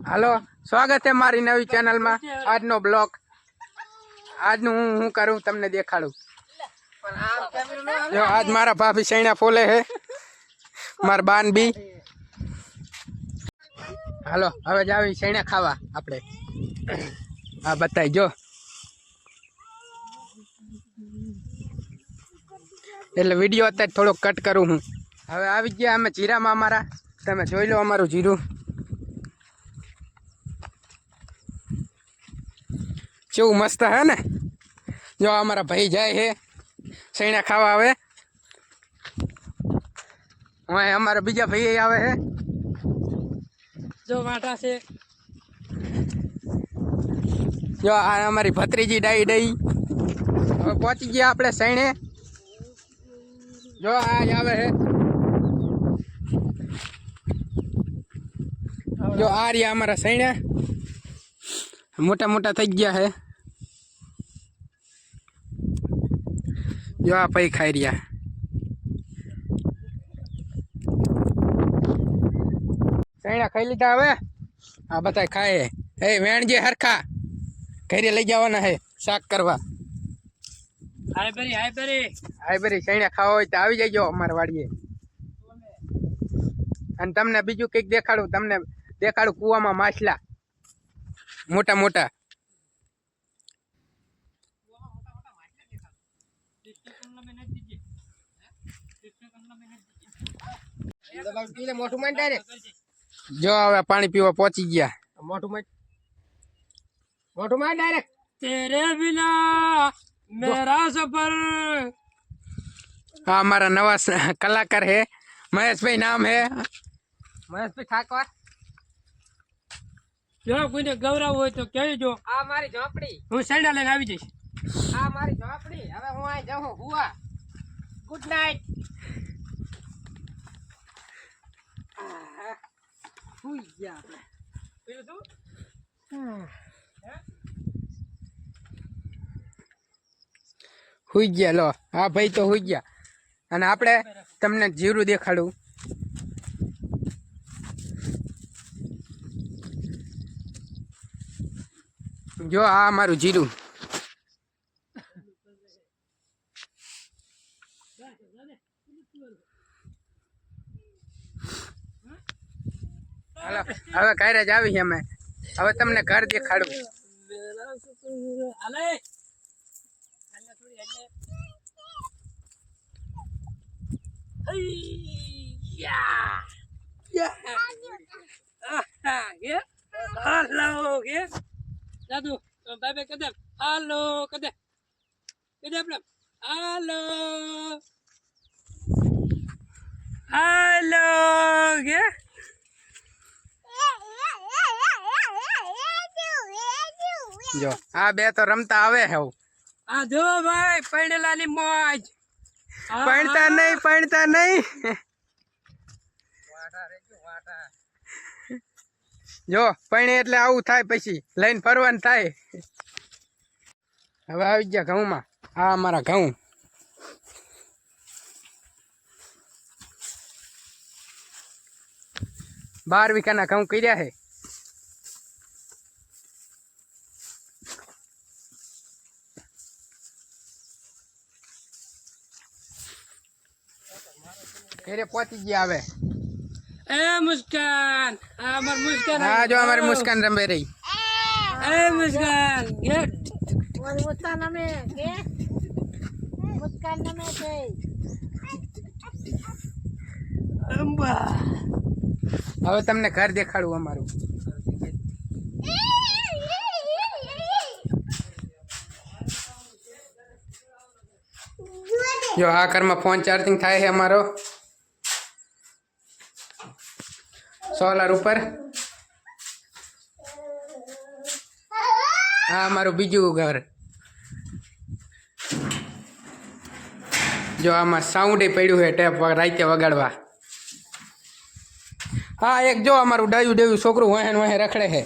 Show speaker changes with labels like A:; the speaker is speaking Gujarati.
A: હાલો, સ્વાગત છે મારી નવી ચેનલમાં. આજનો બ્લોગ આજનું હું કરું તમને દેખાડું. જો આજ મારા ભાભી સૈણા ફોલે હે, મારા બાન બી. હાલો હવે જાવી સૈણા ખાવા આપણે. હા બતાવી જો, એટલે વિડીયો અત્યારે થોડોક કટ કરું હું. હવે આવી ગયા અમે જીરામાં અમારા, તમે જોઈ લો અમારું જીરું કેવું મસ્ત હે ને. જો અમારા ભાઈ જાય હે સૈણા ખાવા. આવે હવે અમારા બીજા ભાઈ આવે હે, જો વાટા છે. જો આ અમારી ભત્રીજી ડાઈ ડાઈ. હવે પહોંચી ગયા આપણે સૈણે. જો આ આવે હે, જો આ રહ્યા અમારા સૈણા, મોટા મોટા થઈ ગયા હે. જો આ પૈ ખાઈ રહ્યા. સૈણા ખાઈ લીધા. હવે આ બધા ખાય. એ વેણજે હરખા ઘરે લઈ જવાના હે શાક કરવા. હાય બરી સૈણા ખાવા હોય તો આવી જજો અમારા વાડીએ. અને તમને બીજું કંઈક દેખાડું. તમને દેખાડું કૂવામાં માછલા મોટા મોટા. જો હવે પાણી પીવા પહોંચી ગયા. મોટું માં ડાયરેક્ટ. તેરે બિના મેરા સફર. હા મારા નવા કલાકાર હે મહેશભાઈ, નામ હે મહેશભાઈ ઠાકોર. જો કોઈને ગૌરવ હોય તો કહેજો. આ મારી ઝોપડી, હું સૈડા લઈને આવી જઈશ. આ મારી ઝોપડી. હવે હું અહીં જાઉં હુવા. Good night. હુઈ ગયા આપણે. પીલું તું હુઈ ગયા. લો હા ભાઈ તો હુઈ ગયા. અને આપણે તમને જીરું દેખાડું. જો આ અમારું જીરું. હાલો હવે ઘરે જ આવી અમે. હવે તમને ઘર દેખાડું. દાદુ બાય બાય કદમ. હાલો કદમ કદમ. હાલો હાલો કે જો આ બે તો રમતા આવે હે. આ જો ભાઈ પૈણેલાની મોજ. પૈણતા નહીં જો પૈણે એટલે આવું થાય. પછી લઈને ફરવાનું થાય. હવે આવી ગયા ઘઉંમાં. આ અમારા ઘઉં. બાર વીઘાના ઘઉં કર્યા છે. ઘરે પહોંચી ગયા. હવે એ મુસ્કાન. આ અમાર મુસ્કાન. હા જો અમારી મુસ્કાન રમે રહી. એ મુસ્કાન મુસ્કાન અમે કે મુસ્કાન નમે છે. હવે તમને ઘર દેખાડું અમારું. જો આ ઘરમાં ફોન ચાર્જિંગ થાય છે અમારો સોલાર ઉપર. આ અમારું બીજું ઘર. જો આમાં સાઉન્ડ પડ્યું છે ટેપ રાતે વગાડવા. હા એક જો અમારું ડાયું છોકરું વહેન વહે રખડે છે.